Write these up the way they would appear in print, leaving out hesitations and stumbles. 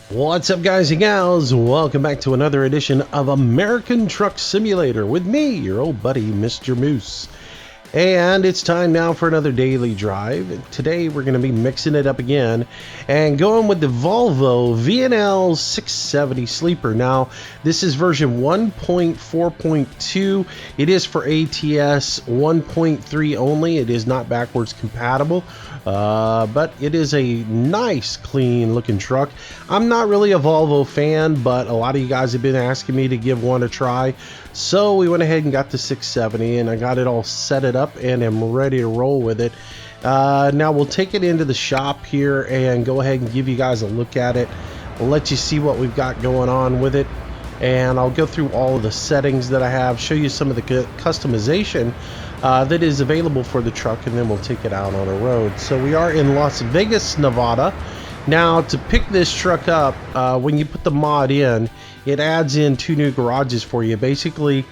What's up, guys and gals? Welcome back to another edition of American Truck Simulator with me, your old buddy, Mr. Moose. And it's time now for another daily drive. Today we're going to be mixing it up again and going with the Volvo VNL 670 Sleeper. Now, this is version 1.4.2. It is for ATS 1.3 only. It is not backwards compatible. But it is a nice, clean looking truck. I'm not really a Volvo fan, but a lot of you guys have been asking me to give one a try. So we went ahead and got the 670 and I got it all set it up and am ready to roll with it. Now we'll take it into the shop here and go ahead and give you guys a look at it. We'll let you see what we've got going on with it. And I'll go through all of the settings that I have, show you some of the customization that is available for the truck, and then we'll take it out on a road. So we are in Las Vegas, Nevada. Now, to pick this truck up, when you put the mod in, it adds in 2 new garages for you. Basically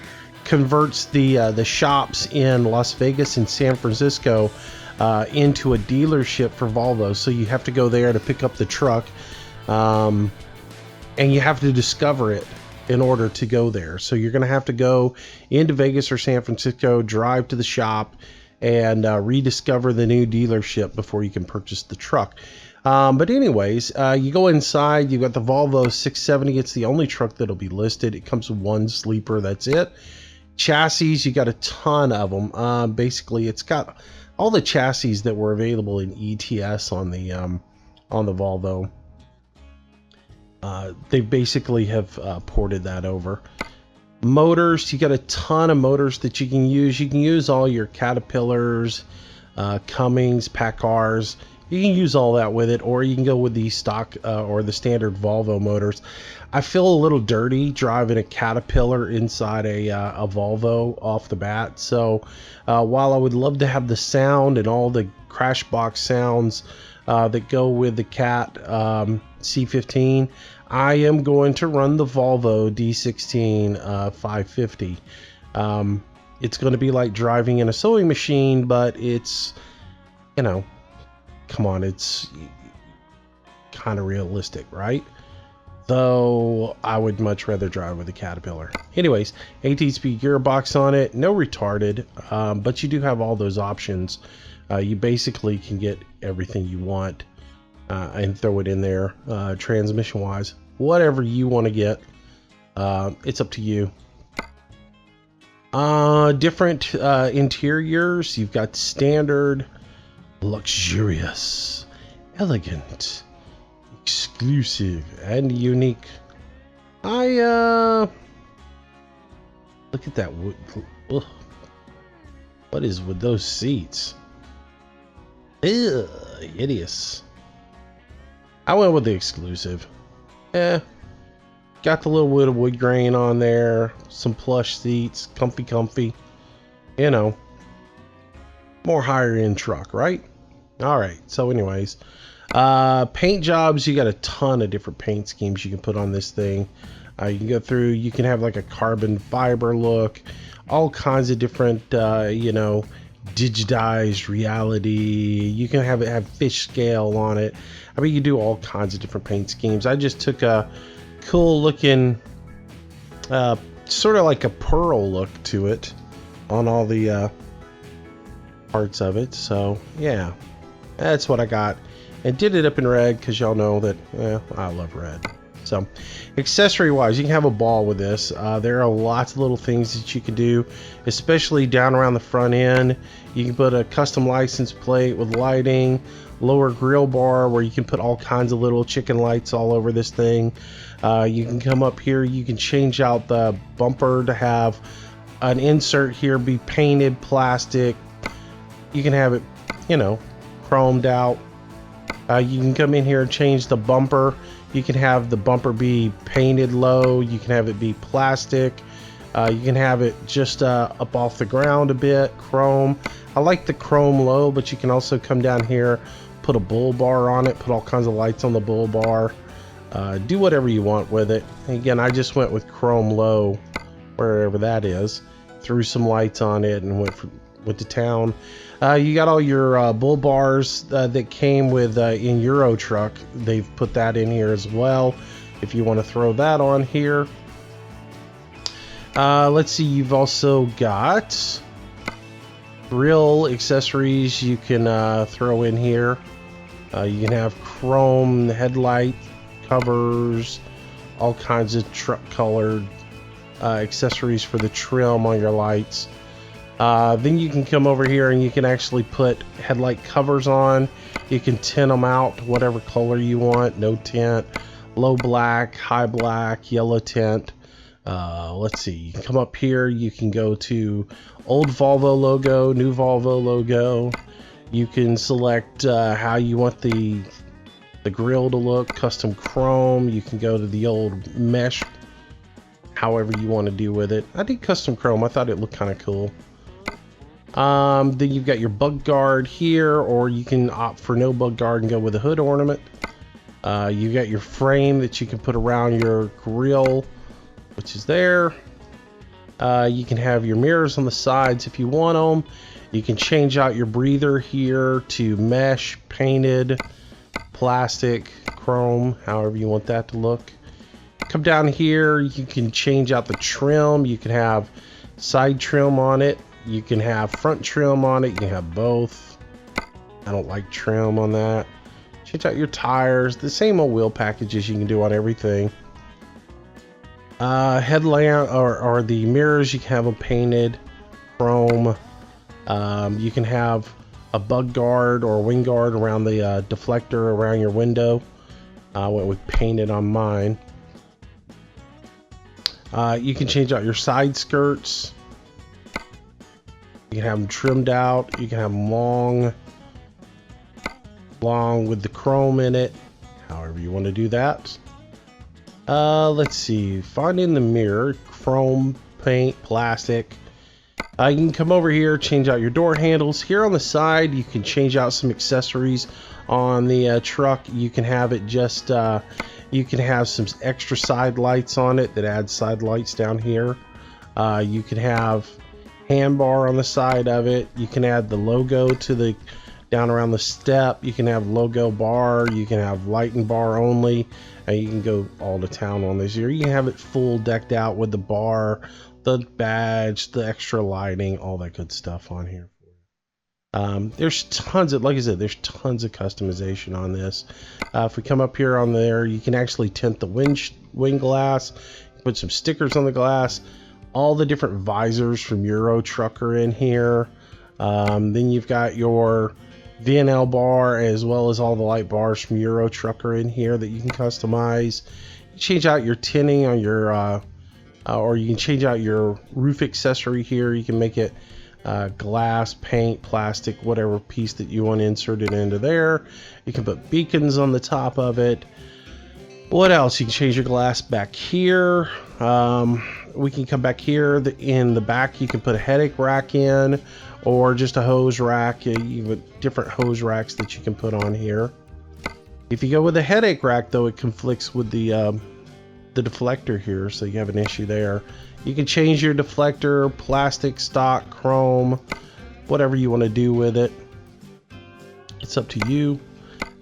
converts the shops in Las Vegas and San Francisco into a dealership for Volvo. So you have to go there to pick up the truck, and you have to discover it in order to go there. So you're going to have to go into Vegas or San Francisco, drive to the shop, and rediscover the new dealership before you can purchase the truck. But anyways, you go inside, you've got the Volvo 670. It's the only truck that'll be listed. It comes with one sleeper, that's it. Chassis, you got a ton of them. Basically, it's got all the chassis that were available in ETS on the Volvo. They basically have ported that over. Motors, you got a ton of motors that you can use. You can use all your Caterpillars, Cummins, Packars. You can use all that with it, or you can go with the stock or the standard Volvo motors. I feel a little dirty driving a Caterpillar inside a Volvo off the bat. So while I would love to have the sound and all the crash box sounds that go with the Cat C15, I am going to run the Volvo D16 550. It's going to be like driving in a sewing machine, but it's, you know, come on, it's kind of realistic, right? Though I would much rather drive with a Caterpillar. Anyways, 18-speed gearbox on it, no retarded, but you do have all those options. You basically can get everything you want and throw it in there, transmission wise, whatever you want to get. It's up to you. Different interiors. You've got standard, luxurious, elegant, exclusive, and unique. Look at that wood. Ugh. What is with those seats? Ugh, hideous. I went with the exclusive. Got the little bit of wood grain on there, some plush seats, comfy, you know, more higher end truck, right? All right, so anyways, paint jobs, you got a ton of different paint schemes you can put on this thing. You can go through, you can have like a carbon fiber look, all kinds of different, you know, digitized reality. You can have it have fish scale on it. I mean, you do all kinds of different paint schemes. I just took a cool looking, sort of like a pearl look to it on all the parts of it. So yeah, that's what I got, and did it up in red because y'all know that I love red. So accessory wise, you can have a ball with this. There are lots of little things that you can do, especially down around the front end. You can put a custom license plate with lighting, lower grill bar where you can put all kinds of little chicken lights all over this thing. You can come up here, you can change out the bumper to have an insert here be painted plastic. You can have it, you know, chromed out. You can come in here and change the bumper. You can have the bumper be painted low. You can have it be plastic. You can have it just up off the ground a bit, chrome. I like the chrome low, but you can also come down here, put a bull bar on it, put all kinds of lights on the bull bar. Do whatever you want with it. Again, I just went with chrome low, wherever that is. Threw some lights on it and went for, went to town. You got all your bull bars that came with in Euro Truck. They've put that in here as well if you want to throw that on here. Let's see, you've also got grill accessories you can throw in here. You can have chrome headlight covers, all kinds of truck colored accessories for the trim on your lights. Then you can come over here and you can actually put headlight covers on. You can tint them out whatever color you want. No tint, low black, high black, yellow tint. Let's see, you can come up here, you can go to old Volvo logo, new Volvo logo. You can select how you want the grill to look, custom chrome. You can go to the old mesh, however you want to do with it. I did custom chrome, I thought it looked kind of cool. Then you've got your bug guard here, or you can opt for no bug guard and go with a hood ornament. You've got your frame that you can put around your grill, which is there. You can have your mirrors on the sides if you want them. You can change out your breather here to mesh, painted, plastic, chrome, however you want that to look. Come down here, you can change out the trim. You can have side trim on it. You can have front trim on it. You can have both. I don't like trim on that. Change out your tires. The same old wheel packages you can do on everything. Headlamp or the mirrors, you can have them painted chrome. You can have a bug guard or a wing guard around the deflector around your window. I went with painted on mine. You can change out your side skirts. You can have them trimmed out. You can have them long with the chrome in it, however you want to do that. Let's see, find in the mirror, chrome, paint, plastic. You can come over here, change out your door handles. Here on the side, you can change out some accessories on the truck. You can have it just, you can have some extra side lights on it that add side lights down here. You can have handbar on the side of it. You can add the logo to the down around the step. You can have logo bar. You can have light and bar only. And you can go all to town on this here. You can have it full decked out with the bar, the badge, the extra lighting, all that good stuff on here. There's tons of, like I said, there's tons of customization on this. If we come up here on there, you can actually tint the wing glass, put some stickers on the glass. All the different visors from Euro Truck are in here. Then you've got your VNL bar as well as all the light bars from Euro Truck are in here that you can customize. You change out your tinting on your, or you can change out your roof accessory here. You can make it glass, paint, plastic, whatever piece that you want inserted into there. You can put beacons on the top of it. What else? You can change your glass back here. We can come back here. In the back, you can put a headache rack in, or just a hose rack. You have different hose racks that you can put on here. If you go with a headache rack, though, it conflicts with the deflector here, so you have an issue there. You can change your deflector, plastic, stock, chrome, whatever you want to do with it. It's up to you.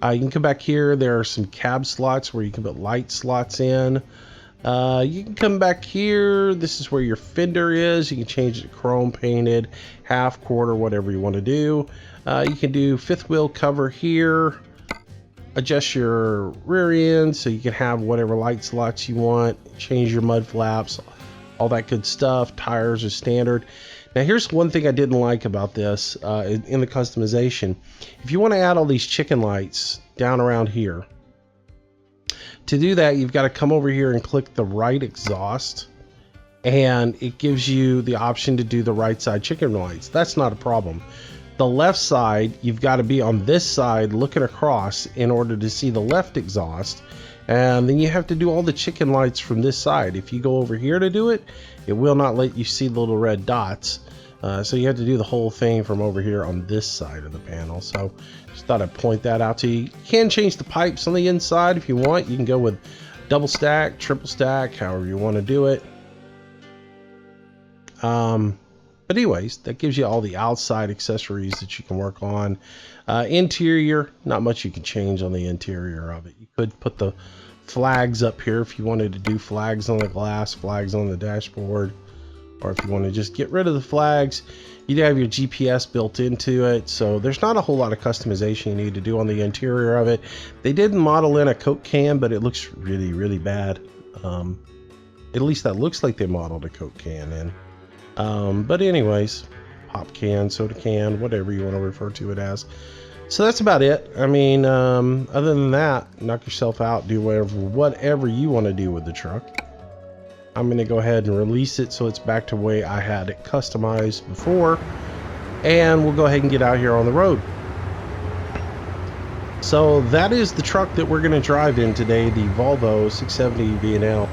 You can come back here. There are some cab slots where you can put light slots in. You can come back here. This is where your fender is. You can change it to chrome painted, half, quarter, whatever you want to do. You can do fifth wheel cover here. Adjust your rear end so you can have whatever light slots you want. Change your mud flaps, all that good stuff. Tires are standard. Now here's one thing I didn't like about this in the customization. If you want to add all these chicken lights down around here, to do that you've got to come over here and click the right exhaust, and it gives you the option to do the right side chicken lights. That's not a problem. The left side, you've got to be on this side looking across in order to see the left exhaust, and then you have to do all the chicken lights from this side. If you go over here to do it, it will not let you see the little red dots. So you have to do the whole thing from over here on this side of the panel. So just thought I'd point that out to you. You can change the pipes on the inside if you want. You can go with double stack, triple stack, however you want to do it. But anyways, that gives you all the outside accessories that you can work on. Interior, not much you can change on the interior of it. You could put the flags up here if you wanted to do flags on the glass, flags on the dashboard, or if you want to just get rid of the flags, you'd have your GPS built into it. So there's not a whole lot of customization you need to do on the interior of it. They did model in a Coke can, but it looks really, really bad. At least that looks like they modeled a Coke can in. But anyways, pop can, soda can, whatever you want to refer to it as. So that's about it. I mean, other than that, knock yourself out, do whatever you want to do with the truck. I'm going to go ahead and release it so it's back to the way I had it customized before. And we'll go ahead and get out here on the road. So that is the truck that we're going to drive in today, the Volvo 670 VNL.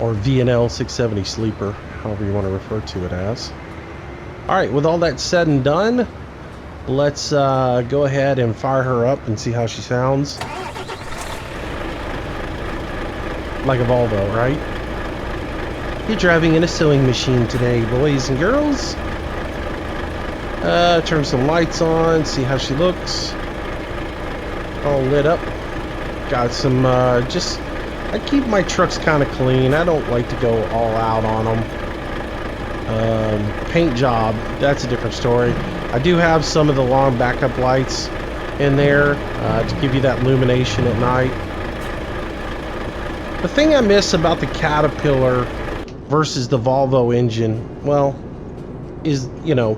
Or VNL 670 Sleeper, however you want to refer to it as. Alright, with all that said and done, let's go ahead and fire her up and see how she sounds. Like a Volvo, right? You're driving in a sewing machine today, boys and girls. Turn some lights on, see how she looks. All lit up. Got some, I keep my trucks kind of clean. I don't like to go all out on them. Paint job, that's a different story. I do have some of the long backup lights in there to give you that illumination at night. The thing I miss about the Caterpillar versus the Volvo engine, well, is, you know,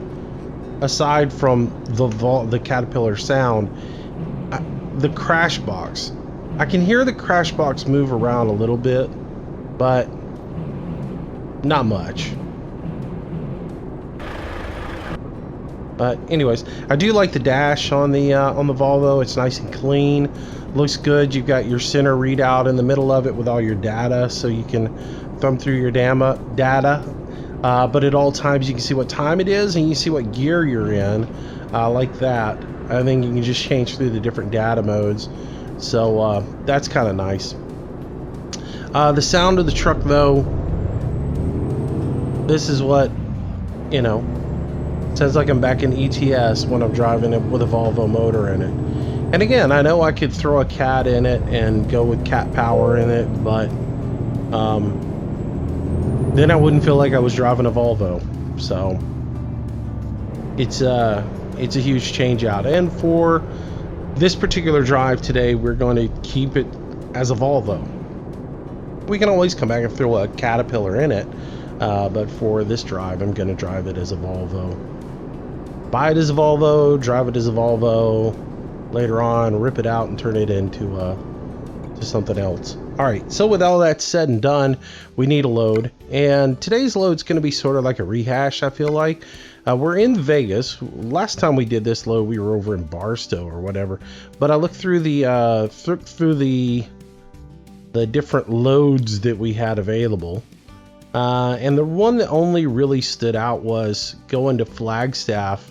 aside from the Caterpillar sound, the crash box. I can hear the crash box move around a little bit, but not much. But anyways, I do like the dash on the Volvo. It's nice and clean, looks good. You've got your center readout in the middle of it with all your data, so you can thumb through your data. But at all times you can see what time it is and you see what gear you're in, like that. I think you can just change through the different data modes. So that's kind of nice. The sound of the truck, though, this is what, you know, sounds like I'm back in ETS when I'm driving it with a Volvo motor in it. And again, I know I could throw a cat in it and go with cat power in it, but then I wouldn't feel like I was driving a Volvo. So it's a huge change out. And for this particular drive today, we're going to keep it as a Volvo. We can always come back and throw a Caterpillar in it, but for this drive, I'm going to drive it as a Volvo. Buy it as a Volvo, drive it as a Volvo, later on rip it out and turn it into to something else. Alright, so with all that said and done, we need a load, and today's load's going to be sort of like a rehash, I feel like. We're in Vegas. Last time we did this load, we were over in Barstow or whatever. But I looked through the different loads that we had available, and the one that only really stood out was going to Flagstaff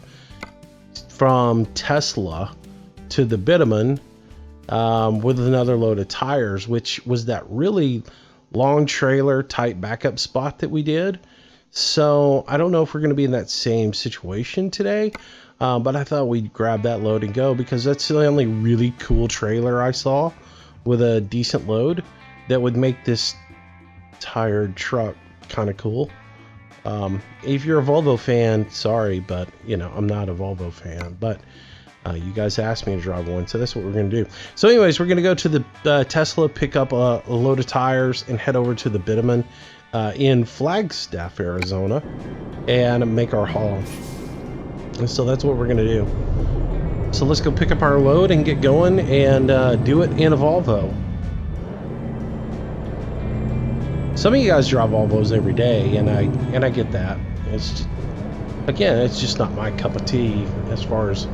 from Tesla to the Bitumen with another load of tires, which was that really long trailer type backup spot that we did. So I don't know if we're going to be in that same situation today, but I thought we'd grab that load and go, because that's the only really cool trailer I saw with a decent load that would make this tired truck kind of cool. If you're a Volvo fan, sorry, but you know, I'm not a Volvo fan, but you guys asked me to drive one, so that's what we're going to do. So anyways, we're going to go to the Tesla, pick up a load of tires, and head over to the Bitumen in Flagstaff, Arizona, and make our haul. And so that's what we're going to do. So let's go pick up our load and get going and do it in a Volvo. Some of you guys drive Volvos every day, and I get that. It's just, again, it's just not my cup of tea as far as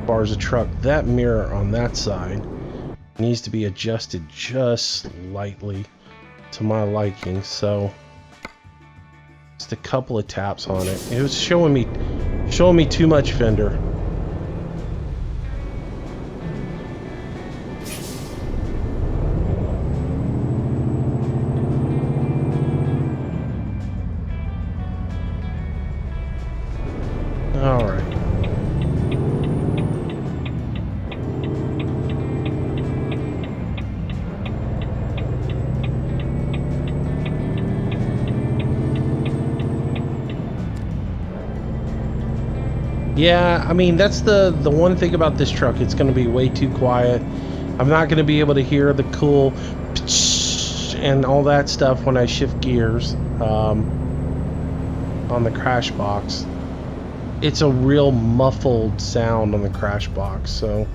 a truck. That mirror on that side needs to be adjusted just slightly to my liking, so just a couple of taps on it. It was showing me too much fender. Yeah, I mean, that's the one thing about this truck. It's going to be way too quiet. I'm not going to be able to hear the cool and all that stuff when I shift gears on the crash box. It's a real muffled sound on the crash box, so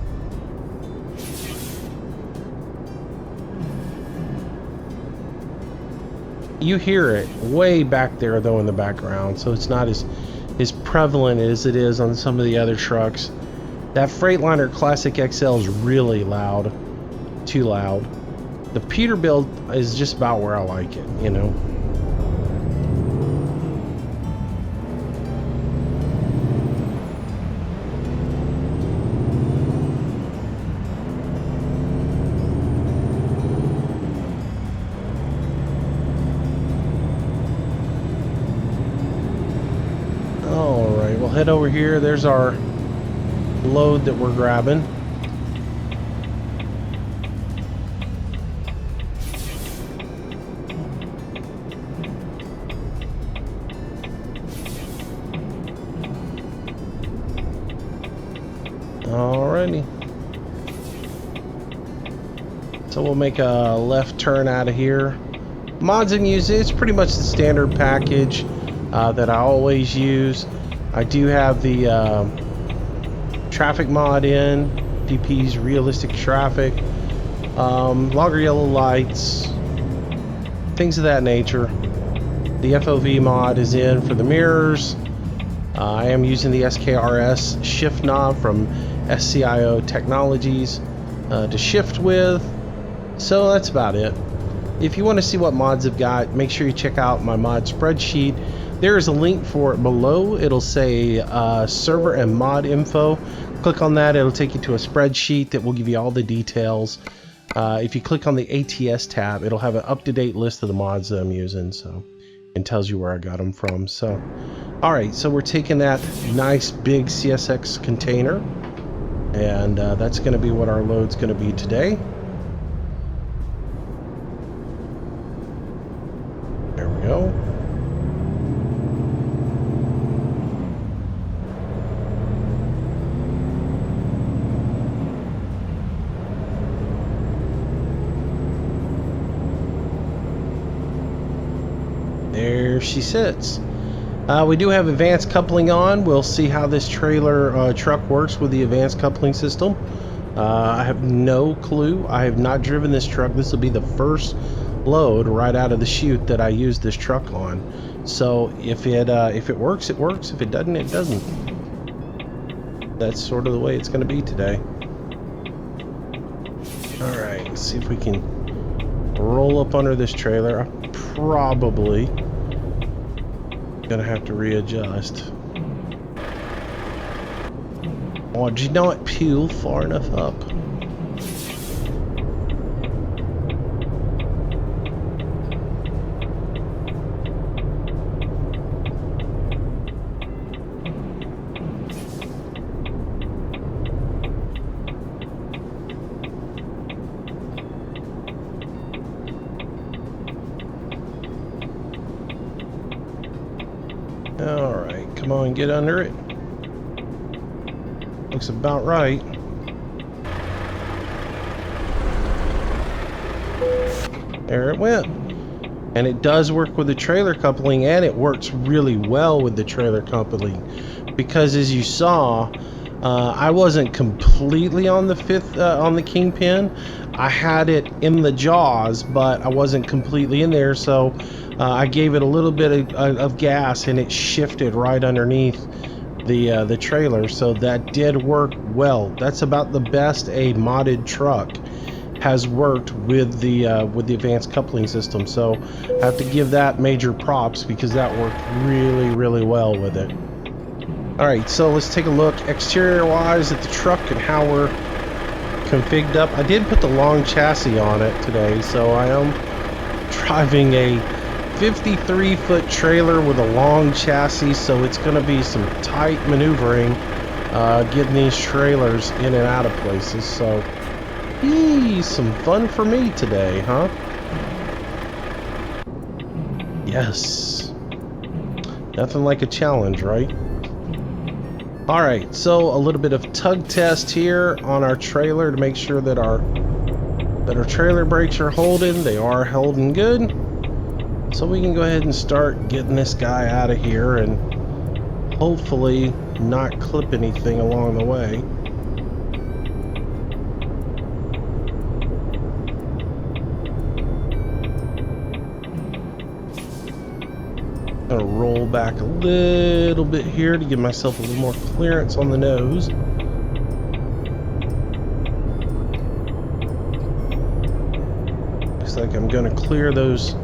you hear it way back there though in the background, so it's not as prevalent as it is on some of the other trucks. That Freightliner Classic XL is really loud, too loud. The Peterbilt is just about where I like it, you know. Alright, we'll head over here. There's our load that we're grabbing. Alrighty. So we'll make a left turn out of here. Mods and use it's pretty much the standard package that I always use. I do have the traffic mod in, DP's realistic traffic, longer yellow lights, things of that nature. The FOV mod is in for the mirrors. I am using the SKRS shift knob from SCIO Technologies to shift with. So that's about it. If you want to see what mods I've got, make sure you check out my mod spreadsheet. There is a link for it below. It'll say server and mod info. Click on that, it'll take you to a spreadsheet that will give you all the details. If you click on the ATS tab, it'll have an up-to-date list of the mods that I'm using, so, and tells you where I got them from. So, all right, so we're taking that nice big CSX container, and that's going to be what our load's going to be today. There we go. There she sits. We do have advanced coupling on. We'll see how this trailer truck works with the advanced coupling system. I have no clue. I have not driven this truck. This will be the first load right out of the chute that I use this truck on. So if it works, it works. If it doesn't, it doesn't. That's sort of the way it's going to be today. All right, let's see if we can roll up under this trailer. I'm probably gonna have to readjust. Oh, did you not peel far enough up? Alright, come on, get under it. Looks about right. There it went. And it does work with the trailer coupling, and it works really well with the trailer coupling. Because as you saw, I wasn't completely on the on the kingpin. I had it in the jaws, but I wasn't completely in there, so I gave it a little bit of gas, and it shifted right underneath the trailer, so that did work well. That's about the best a modded truck has worked with the advanced coupling system. So I have to give that major props because that worked really, really well with it. All right, so let's take a look exterior-wise at the truck and how we're configured up. I did put the long chassis on it today, so I am driving a 53-foot trailer with a long chassis, so it's going to be some tight maneuvering getting these trailers in and out of places. So, some fun for me today, huh? Yes. Nothing like a challenge, right? Alright, so a little bit of tug test here on our trailer to make sure that our trailer brakes are holding. They are holding good. So we can go ahead and start getting this guy out of here and hopefully not clip anything along the way. I'm gonna roll back a little bit here to give myself a little more clearance on the nose. Looks like I'm gonna clear those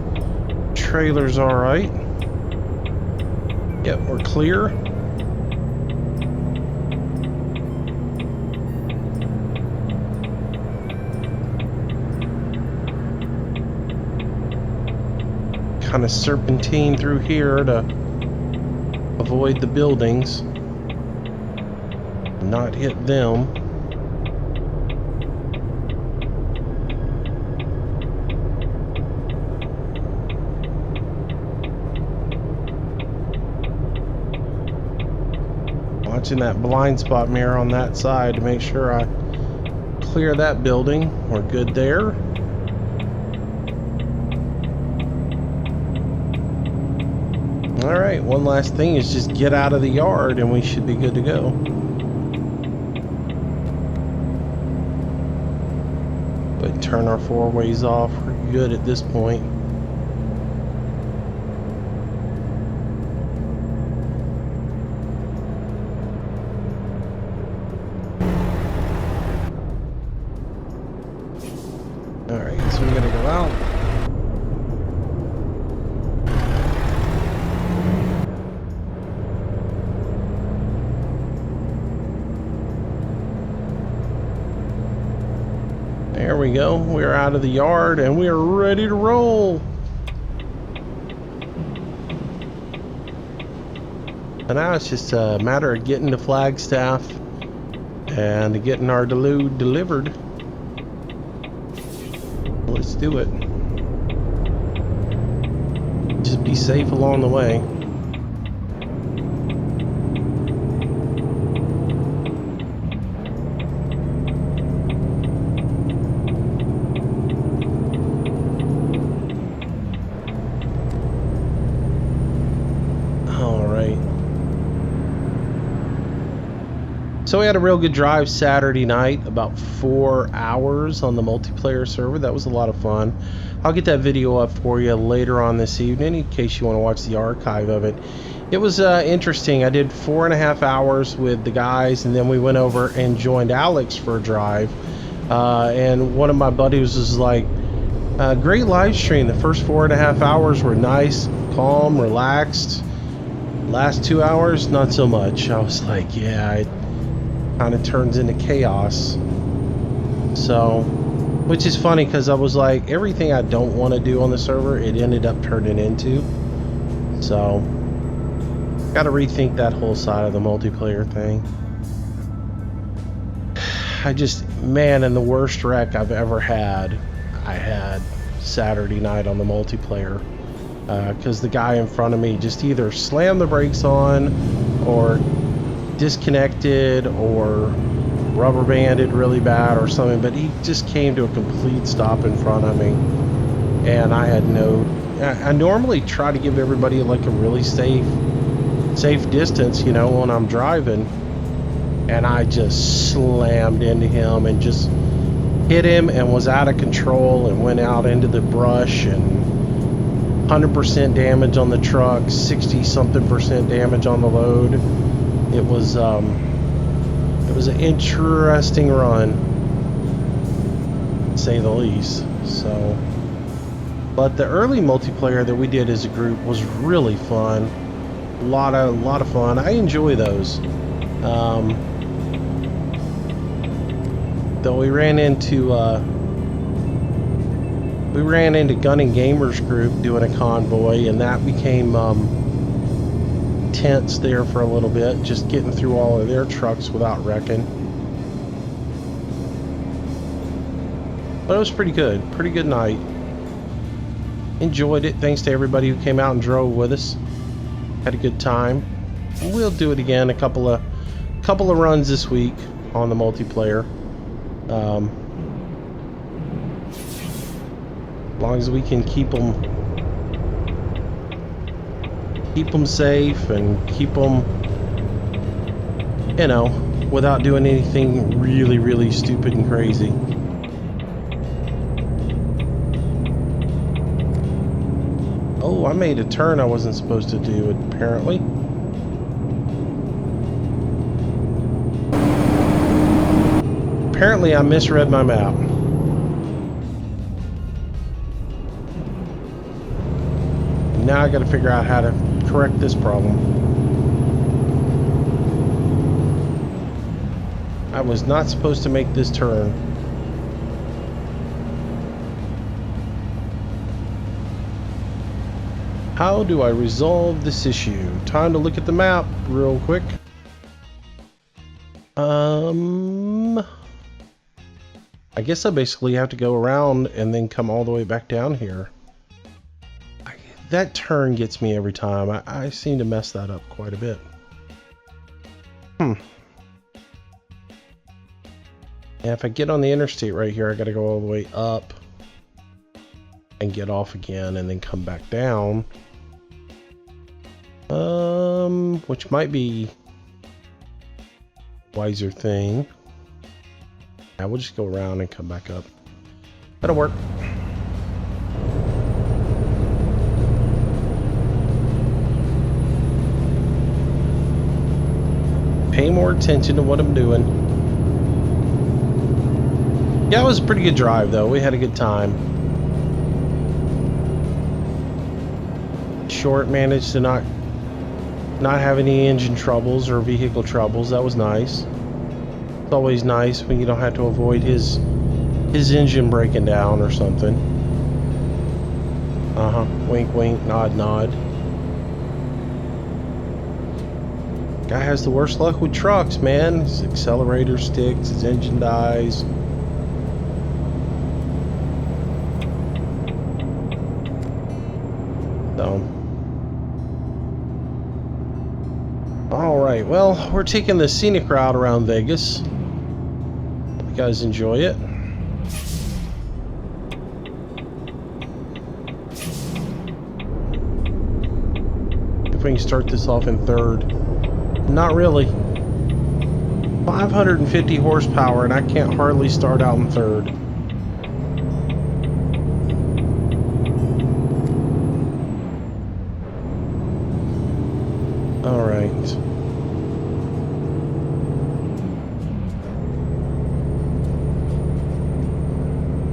trailers all right. Yep, we're clear. Kind of serpentine through here to avoid the buildings, not hit them. Watching that blind spot mirror on that side to make sure I clear that building. We're good there. Alright, one last thing is just get out of the yard and we should be good to go. But turn our four ways off. We're good at this point. Alright, so we gotta go out. There we go. We're out of the yard and we are ready to roll. And now it's just a matter of getting to Flagstaff and getting our load delivered. Let's do it. Just be safe along the way. So we had a real good drive Saturday night, about 4 hours on the multiplayer server. That was a lot of fun. I'll get that video up for you later on this evening in case you want to watch the archive of it. It was interesting. I did 4.5 hours with the guys, and then we went over and joined Alex for a drive. And one of my buddies was like, great live stream. The first 4.5 hours were nice, calm, relaxed. Last 2 hours, not so much. I was like, yeah, it kind of turns into chaos. So, which is funny because I was like, everything I don't want to do on the server, it ended up turning into. So, got to rethink that whole side of the multiplayer thing. I just, man, and the worst wreck I've ever had, I had Saturday night on the multiplayer. Because the guy in front of me just either slammed the brakes on or disconnected or rubber banded really bad or something, but he just came to a complete stop in front of me, and I had I normally try to give everybody like a really safe distance, you know, when I'm driving, and I just slammed into him and just hit him and was out of control and went out into the brush, and 100% damage on the truck, 60-something% damage on the load. It was an interesting run, to say the least. So, but the early multiplayer that we did as a group was really fun. A lot of fun. I enjoy those. Though we ran into Gun and Gamers group doing a convoy, and that became tense there for a little bit, just getting through all of their trucks without wrecking. But it was pretty good night. Enjoyed it. Thanks to everybody who came out and drove with us. Had a good time. We'll do it again a couple of couple of runs this week on the multiplayer. As long as we can keep them safe and keep them, you know, without doing anything really, really stupid and crazy. Oh, I made a turn I wasn't supposed to do, apparently. Apparently I misread my map. Now I gotta figure out how to correct this problem. I was not supposed to make this turn. How do I resolve this issue? Time to look at the map real quick. I guess I basically have to go around and then come all the way back down here. That turn gets me every time. I seem to mess that up quite a bit. And if I get on the interstate right here, I gotta go all the way up and get off again and then come back down. Which might be a wiser thing. Yeah, we'll just go around and come back up. That'll work. Pay more attention to what I'm doing. Yeah, it was a pretty good drive though. We had a good time. Short managed to not have any engine troubles or vehicle troubles. That was nice. It's always nice when you don't have to avoid his engine breaking down or something. Wink wink, nod nod. Guy has the worst luck with trucks, man. His accelerator sticks, his engine dies. So, alright, well, we're taking the scenic route around Vegas. Hope you guys enjoy it. If we can start this off in third. Not really. 550 horsepower and I can't hardly start out in third. Alright.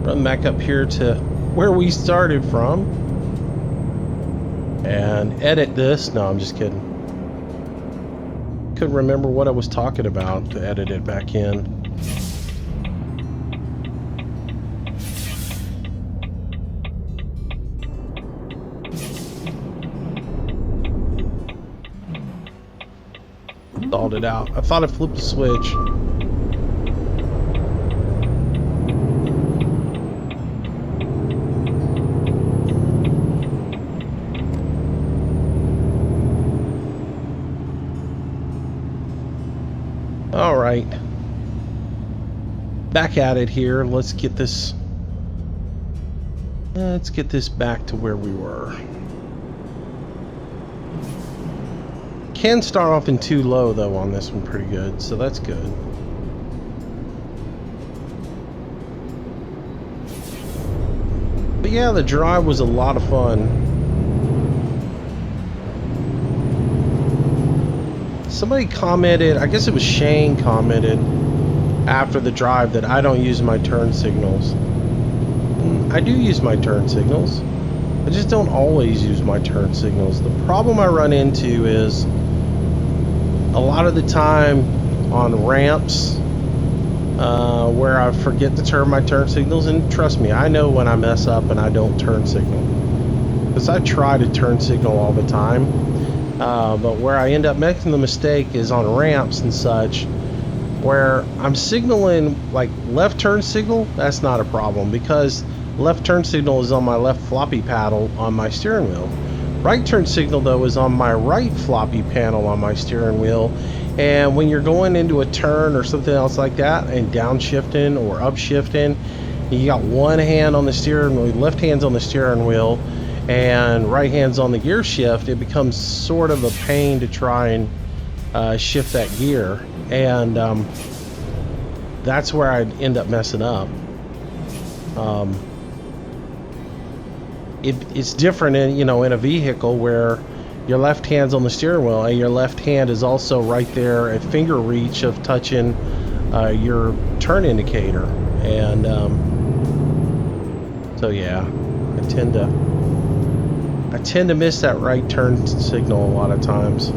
Run back up here to where we started from. And edit this. No, I'm just kidding. Couldn't remember what I was talking about to edit it back in. Stalled it out. I thought I flipped the switch. All right, back at it here. Let's get this back to where we were. Can start off in too low though on this one, pretty good, so that's good. But yeah, the drive was a lot of fun. Somebody commented, I guess it was Shane commented after the drive that I don't use my turn signals. I do use my turn signals. I just don't always use my turn signals. The problem I run into is a lot of the time on ramps where I forget to turn my turn signals, and trust me, I know when I mess up and I don't turn signal. Because I try to turn signal all the time. But where I end up making the mistake is on ramps and such, where I'm signaling like left turn signal. That's not a problem because left turn signal is on my left floppy paddle on my steering wheel. Right turn signal though is on my right floppy panel on my steering wheel, And when you're going into a turn or something else like that and downshifting or upshifting, you got one hand on the steering wheel, left hand's on the steering wheel, and right hand's on the gear shift. It becomes sort of a pain to try and shift that gear, and that's where I'd end up messing up. It's different in, you know, in a vehicle where your left hand's on the steering wheel and your left hand is also right there at finger reach of touching your turn indicator, and so yeah, I tend to miss that right turn signal a lot of times.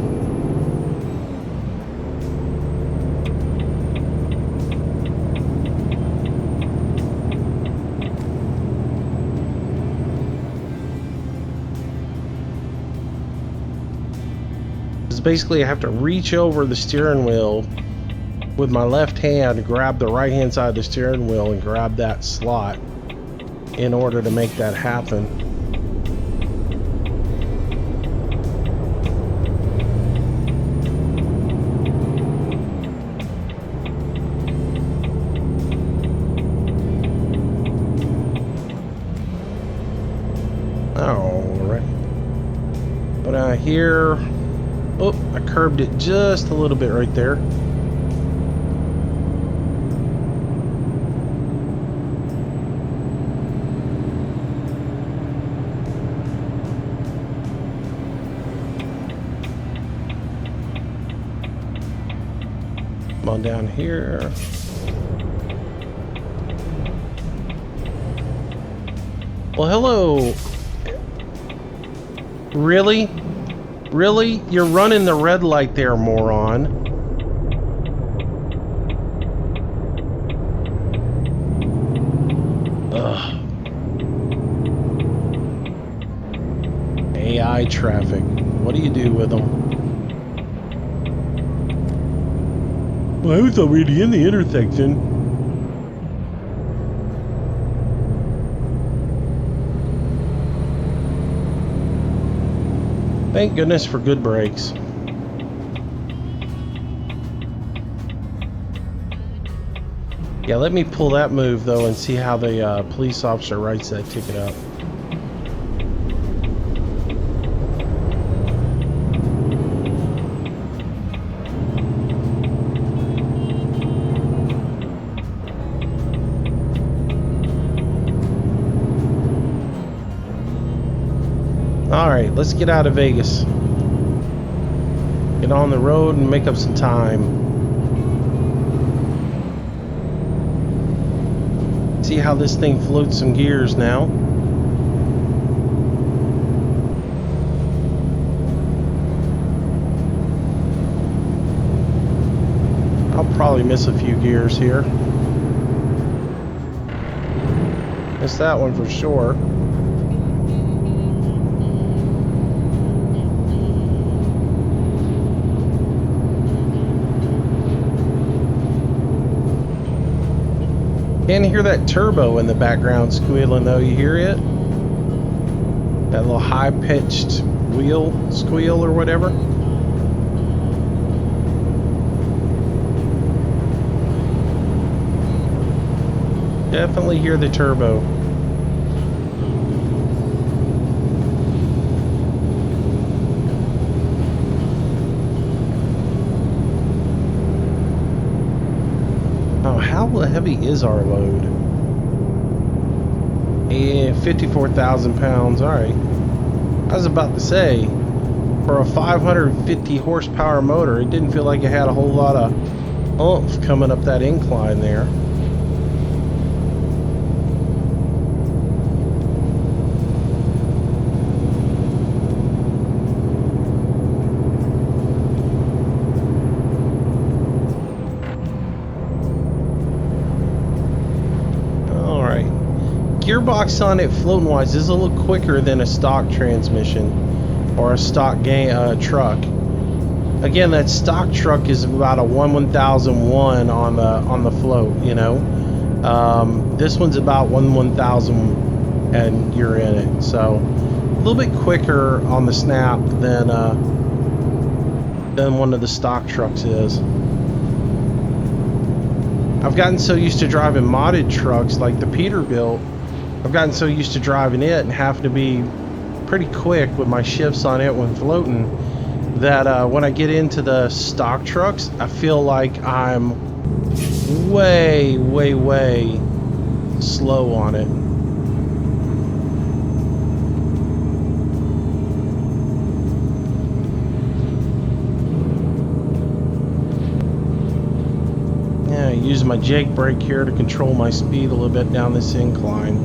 Basically, I have to reach over the steering wheel with my left hand, grab the right hand side of the steering wheel and grab that slot in order to make that happen. Alright. But here, oh, I curbed it just a little bit right there. Come on down here. Well, hello. Really? Really? You're running the red light there, moron. Ugh. AI traffic. What do you do with them? Well, I was already in the intersection. Thank goodness for good brakes. Yeah, let me pull that move though and see how the police officer writes that ticket up. Alright, let's get out of Vegas. Get on the road and make up some time. See how this thing floats some gears now. I'll probably miss a few gears here. Missed that one for sure. Can't hear that turbo in the background squealing though, you hear it? That little high-pitched wheel squeal or whatever. Definitely hear the turbo. Oh, how heavy is our load? 54,000 pounds. Alright. I was about to say, for a 550 horsepower motor, it didn't feel like it had a whole lot of oomph coming up that incline there. Gearbox on it floating wise is a little quicker than a stock transmission or a stock truck. Again, that stock truck is about a 1/1001 on the float, you know. This one's about 1/1000 and you're in it. So a little bit quicker on the snap than than one of the stock trucks is. I've gotten so used to driving modded trucks like the Peterbilt. I've gotten so used to driving it and having to be pretty quick with my shifts on it when floating that when I get into the stock trucks, I feel like I'm way, way, way slow on it. Yeah, I use my Jake brake here to control my speed a little bit down this incline.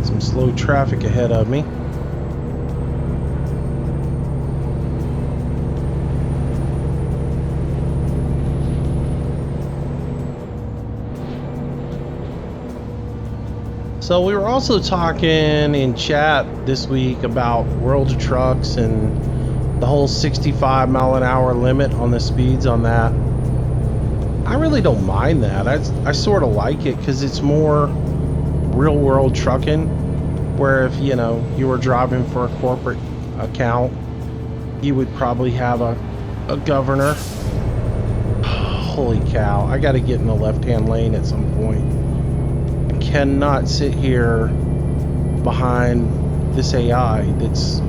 Some slow traffic ahead of me. So we were also talking in chat this week about World of Trucks and the whole 65 mile an hour limit on the speeds on that. I really don't mind that. I sort of like it because it's more real world trucking, where if you know you were driving for a corporate account, you would probably have a governor. Holy cow, I got to get in the left-hand lane at some point. Cannot sit here behind this AI that's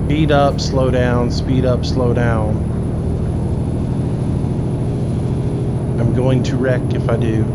speed up, slow down, speed up, slow down. I'm going to wreck if I do.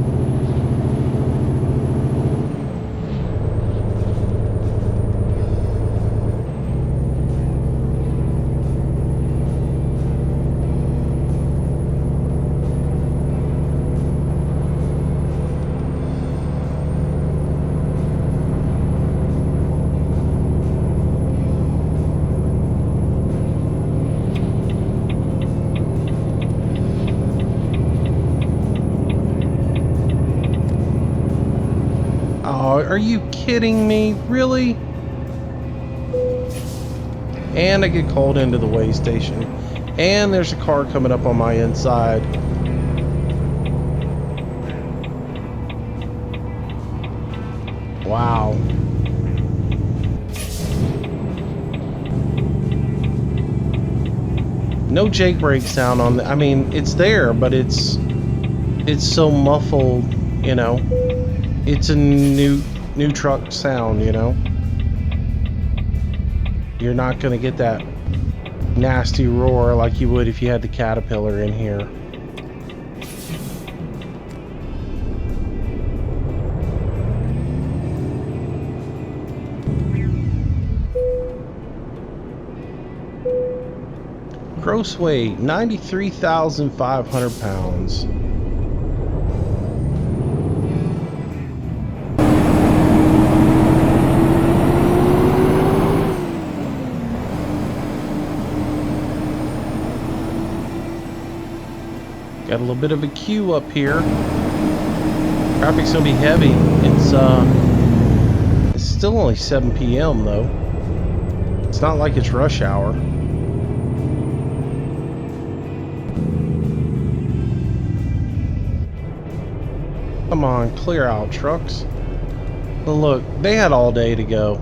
Are you kidding me? Really? And I get called into the weigh station. And there's a car coming up on my inside. Wow. No Jake brake sound on the, I mean, it's there, but it's so muffled, you know. It's a new truck sound, you know. You're not gonna get that nasty roar like you would if you had the Caterpillar in here. Gross weight 93,500 pounds. Got a little bit of a queue up here. Traffic's gonna be heavy. It's still only 7 p.m. though. It's not like it's rush hour. Come on, clear out, trucks. But look, they had all day to go.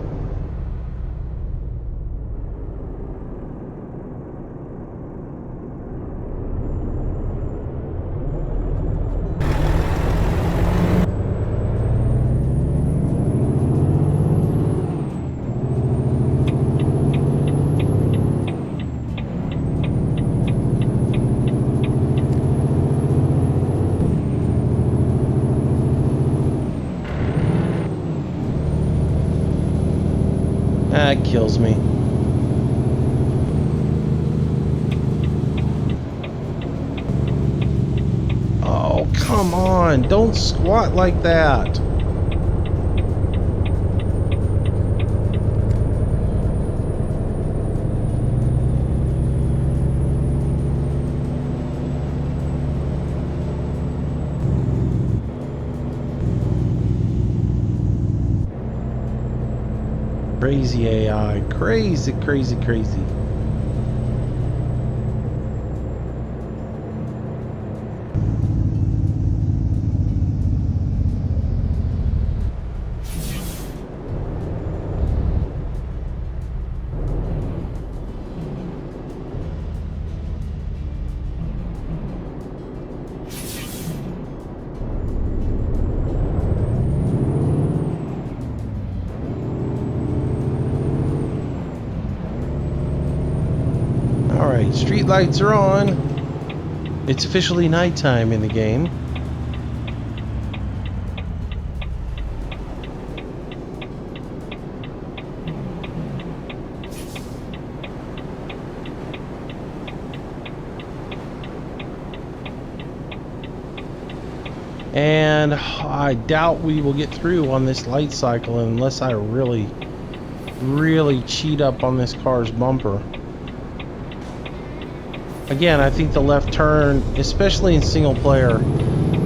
That kills me. Oh, come on. Don't squat like that. Crazy AI. Crazy, crazy, crazy. street lights are on. It's officially nighttime in the game. And I doubt we will get through on this light cycle unless I really cheat up on this car's bumper. Again, I think the left turn, especially in single player,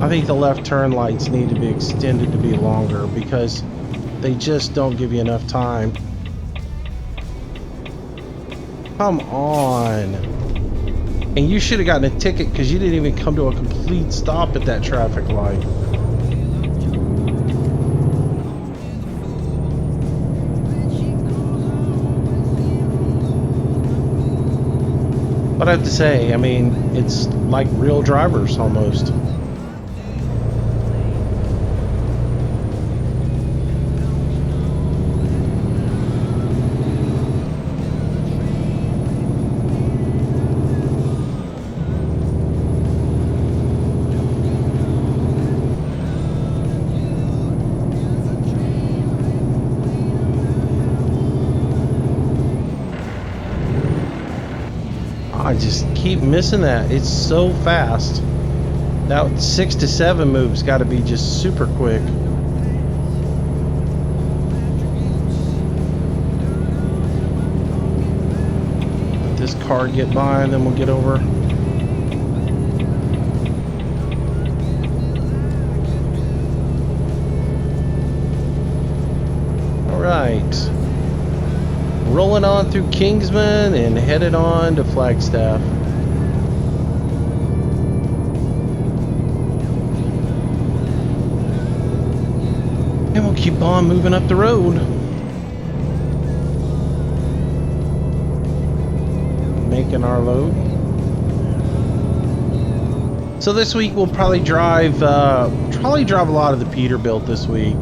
I think the left turn lights need to be extended to be longer because they just don't give you enough time. Come on. And you should have gotten a ticket because you didn't even come to a complete stop at that traffic light. But I have to say, I mean, it's like real drivers almost. I just keep missing that. It's so fast. That 6 to 7 move's got to be just super quick. Let this car get by and then we'll get over. All right. Rolling on through Kingsman and headed on to Flagstaff. And we'll keep on moving up the road. Making our load. So this week we'll probably drive a lot of the Peterbilt this week.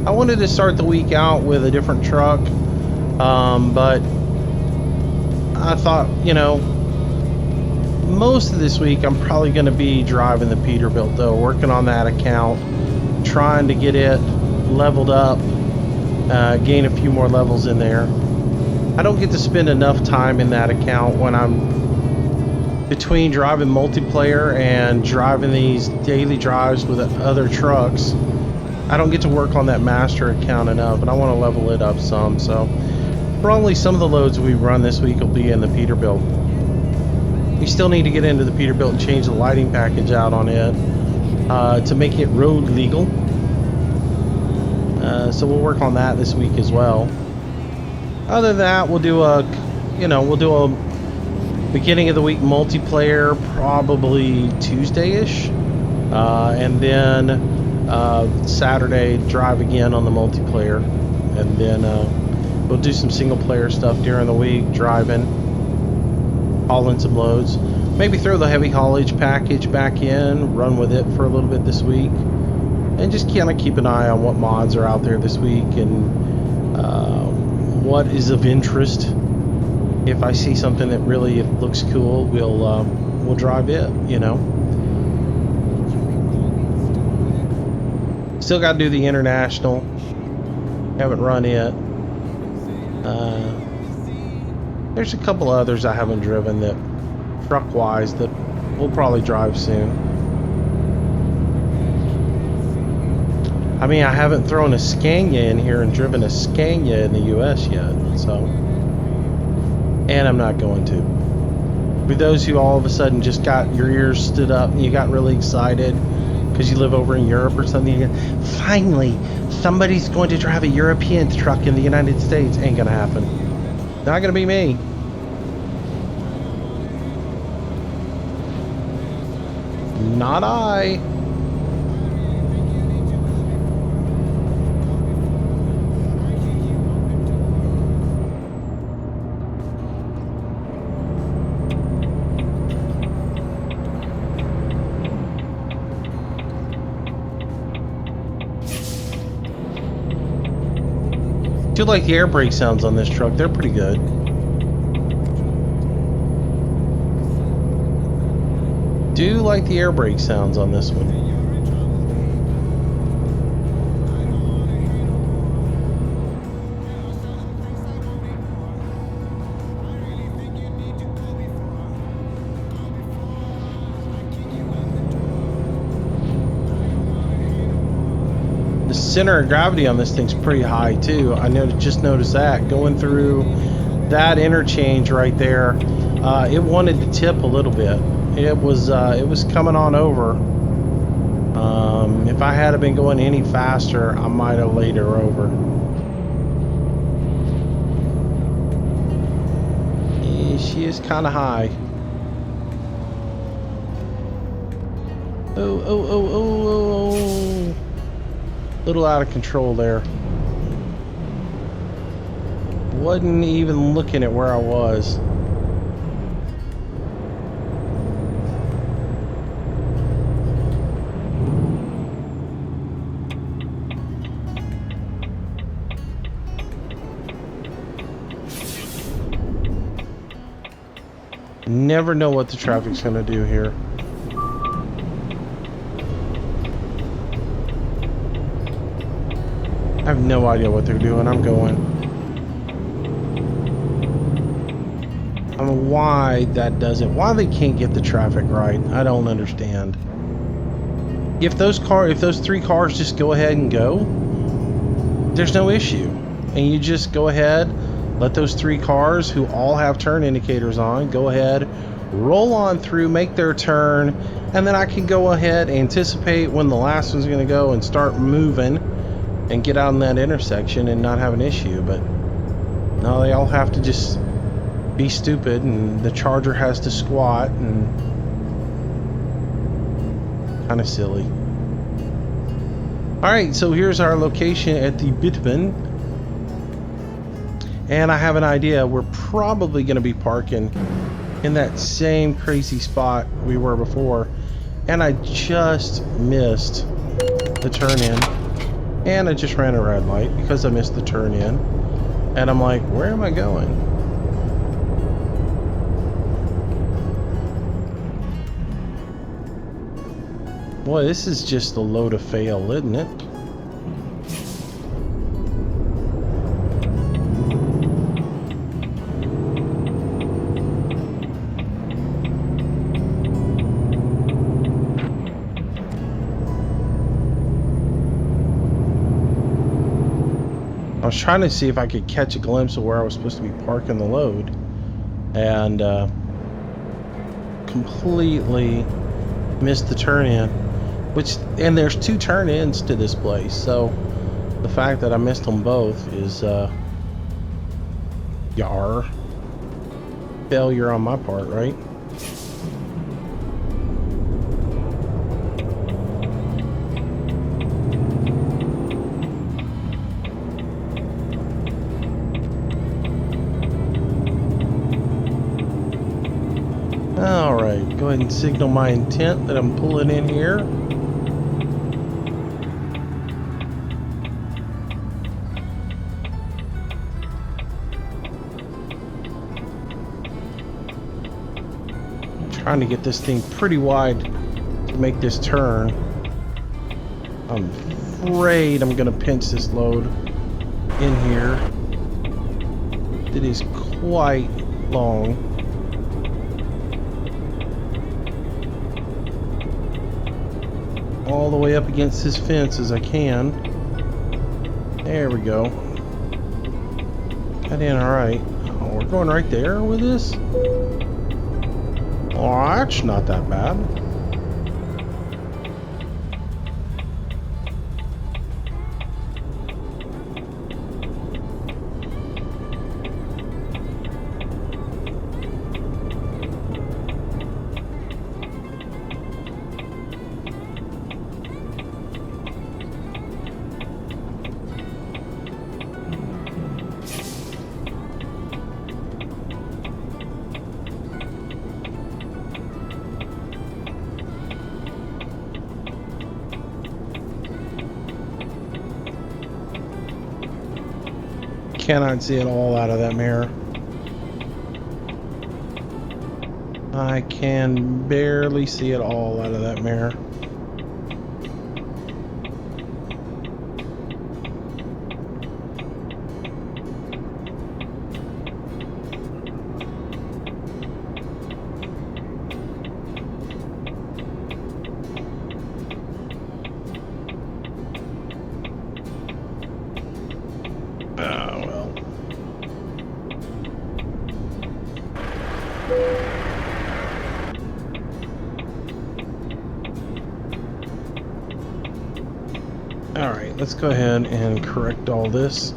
I wanted to start the week out with a different truck. But I thought, you know, most of this week I'm probably going to be driving the Peterbilt though, working on that account, trying to get it leveled up, gain a few more levels in there. I don't get to spend enough time in that account when I'm between driving multiplayer and driving these daily drives with other trucks. I don't get to work on that master account enough, and I want to level it up some, so probably some of the loads we run this week will be in the Peterbilt. We still need to get into the Peterbilt and change the lighting package out on it to make it road legal. So we'll work on that this week as well. Other than that, we'll do a beginning of the week multiplayer probably Tuesday-ish, and then Saturday drive again on the multiplayer, and then we'll do some single player stuff during the week, driving, hauling some loads. Maybe throw the heavy haulage package back in, run with it for a little bit this week, and just kind of keep an eye on what mods are out there this week and what is of interest. If I see something that really looks cool, we'll drive it, you know. Still got to do the international. Haven't run it. There's a couple others I haven't driven that truck-wise that we'll probably drive soon. I mean, I haven't thrown a Scania in here and driven a Scania in the US yet, so, and I'm not going to. For those who all of a sudden just got your ears stood up and you got really excited because you live over in Europe or something, finally somebody's going to drive a European truck in the United States. Ain't gonna happen. Not gonna be me. Not I. I do like the air brake sounds on this truck. They're pretty good. do like the air brake sounds on this one. The center of gravity on this thing's pretty high too. I just noticed that going through that interchange right there. It wanted to tip a little bit. It was coming on over. If I had been going any faster, I might have laid her over. Yeah, she is kind of high. Oh. Little out of control there. Wasn't even looking at where I was. Never know what the traffic's gonna do here. I have no idea what they're doing. I'm going. I don't know why that does it. Why they can't get the traffic right. I don't understand. If those three cars just go ahead and go, there's no issue. And you just go ahead, let those three cars who all have turn indicators on, go ahead, roll on through, make their turn, and then I can go ahead, anticipate when the last one's gonna go and start moving and get out in that intersection and not have an issue. But no, they all have to just be stupid, and the Charger has to squat, and kind of silly. Alright, so here's our location at the Bitumen, and I have an idea. We're probably going to be parking in that same crazy spot we were before, and I just missed the turn in. And I just ran a red light because I missed the turn in. And I'm like, where am I going? Boy, this is just a load of fail, isn't it? I was trying to see if I could catch a glimpse of where I was supposed to be parking the load, and completely missed the turn in. And there's two turn ins to this place, so the fact that I missed them both is yar failure on my part, right? Alright, go ahead and signal my intent that I'm pulling in here. Trying to get this thing pretty wide to make this turn. I'm afraid I'm gonna pinch this load in here. It is quite long. All the way up against this fence as I can. There we go. Got in alright. Oh, we're going right there with this? Oh, that's not that bad. Cannot see it all out of that mirror. I can barely see it all out of that mirror. Alright, let's go ahead and correct all this.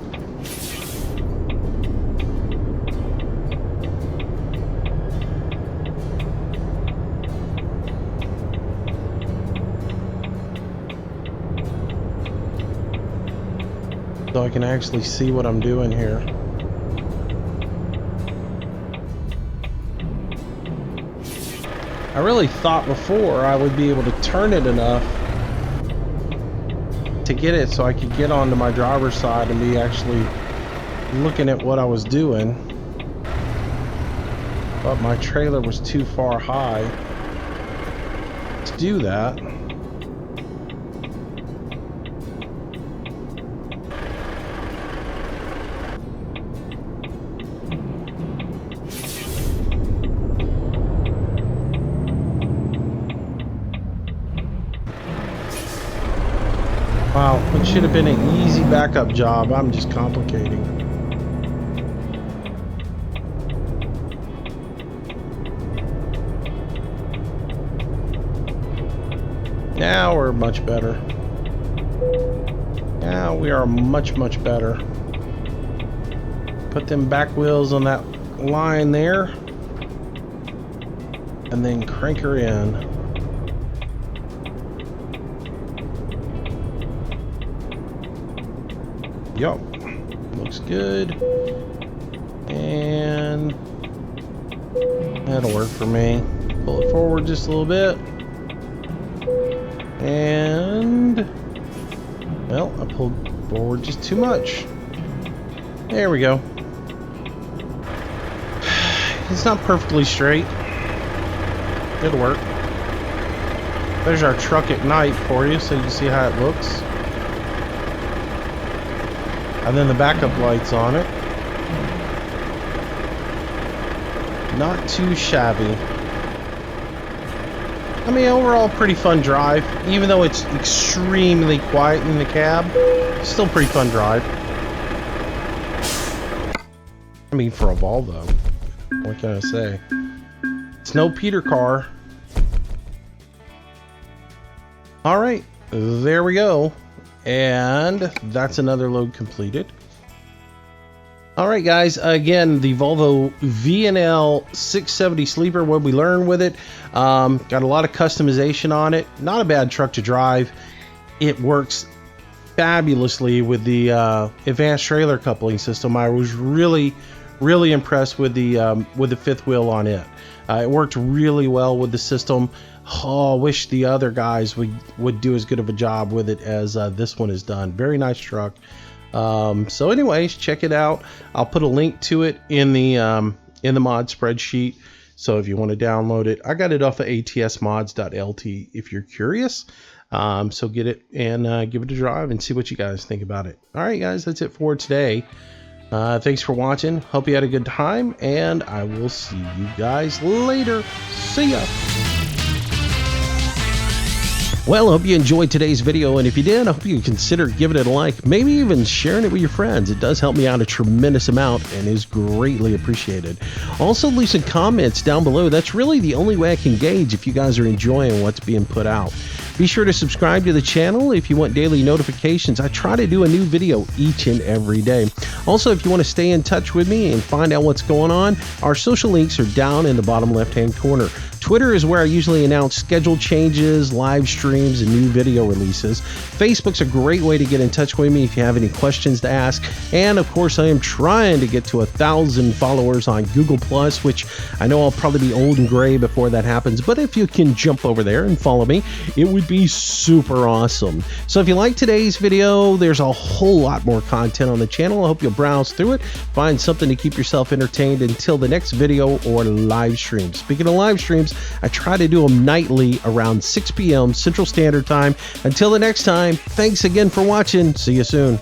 So I can actually see what I'm doing here. I really thought before I would be able to turn it enough to get it so I could get onto my driver's side and be actually looking at what I was doing, but my trailer was too far high to do that. Wow, it should have been an easy backup job. I'm just complicating. Now we're much better. Now we are much better. Put them back wheels on that line there. And then crank her in. Yup, looks good, and that'll work for me. Pull it forward just a little bit, and well, I pulled forward just too much. There we go. It's not perfectly straight. It'll work. There's our truck at night for you, so you can see how it looks. And then the backup lights on it. Not too shabby. I mean, overall, pretty fun drive. Even though it's extremely quiet in the cab, still pretty fun drive. I mean, for a Volvo, what can I say? It's no Peter car. All right, there we go. And that's another load completed. All right, guys, again, the Volvo VNL 670 Sleeper, what we learned with it, got a lot of customization on it. Not a bad truck to drive. It works fabulously with the advanced trailer coupling system. I was really impressed with the fifth wheel on it. It worked really well with the system. Oh, I wish the other guys would do as good of a job with it as this one has done. Very nice truck. So anyways, check it out. I'll put a link to it in the mod spreadsheet. So if you want to download it, I got it off of atsmods.lt if you're curious. So get it and give it a drive and see what you guys think about it. All right, guys, that's it for today. Thanks for watching. Hope you had a good time, and I will see you guys later. See ya. Well, I hope you enjoyed today's video, and if you did, I hope you consider giving it a like, maybe even sharing it with your friends. It does help me out a tremendous amount and is greatly appreciated. Also, leave some comments down below. That's really the only way I can gauge if you guys are enjoying what's being put out. Be sure to subscribe to the channel if you want daily notifications. I try to do a new video each and every day. Also, if you want to stay in touch with me and find out what's going on, our social links are down in the bottom left-hand corner. Twitter is where I usually announce schedule changes, live streams, and new video releases. Facebook's a great way to get in touch with me if you have any questions to ask. And of course, I am trying to get to 1,000 followers on Google+, which I know I'll probably be old and gray before that happens, but if you can jump over there and follow me, it would be super awesome. So if you like today's video, there's a whole lot more content on the channel. I hope you'll browse through it, find something to keep yourself entertained until the next video or live stream. Speaking of live streams, I try to do them nightly around 6 p.m. Central Standard Time. Until the next time, thanks again for watching. See you soon.